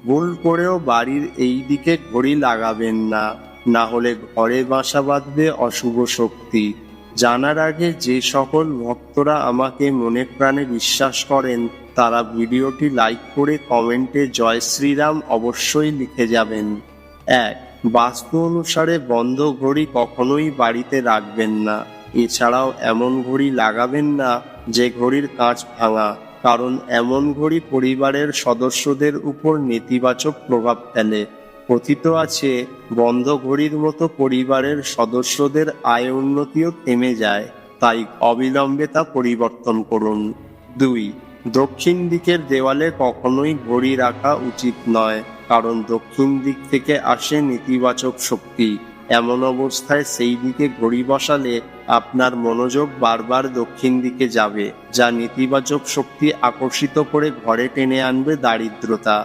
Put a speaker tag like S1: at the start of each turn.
S1: ভুল করেও বাড়ির এই দিকে ঘড়ি লাগাবেন না, না হলে ঘরে বাসা বাঁধবে অশুভ শক্তি। জানার আগে যে সকল ভক্তরা আমাকে মনে প্রাণে বিশ্বাস করেন তারা ভিডিওটি লাইক করে কমেন্টে জয় শ্রীরাম অবশ্যই লিখে যাবেন। 1. বাস্তু অনুসারে বন্ধ ঘড়ি কখনোই বাড়িতে রাখবেন না। এছাড়াও এমন ঘড়ি লাগাবেন না যে ঘড়ির কাঁচ ভাঙা, কারণ এমন ঘড়ি পরিবারের সদস্যদের উপর নেতিবাচক প্রভাব ফেলে। কথিত আছে, বন্ধ ঘড়ির মতো পরিবারের সদস্যদের আয় উন্নতিও থেমে যায়, তাই অবিলম্বে তা পরিবর্তন করুন। 2. দক্ষিণ দিকের দেওয়ালে কখনোই ঘড়ি রাখা উচিত নয়, কারণ দক্ষিণ দিক থেকে আসে নেতিবাচক শক্তি। এমন অবস্থায় সেই দিকে ঘড়ি বসালে আপনার মনোযোগ বারবার দক্ষিণ দিকে যাবে, যা নেতিবাচক শক্তি আকর্ষিত করে ঘরে টেনে আনবে দারিদ্রতা।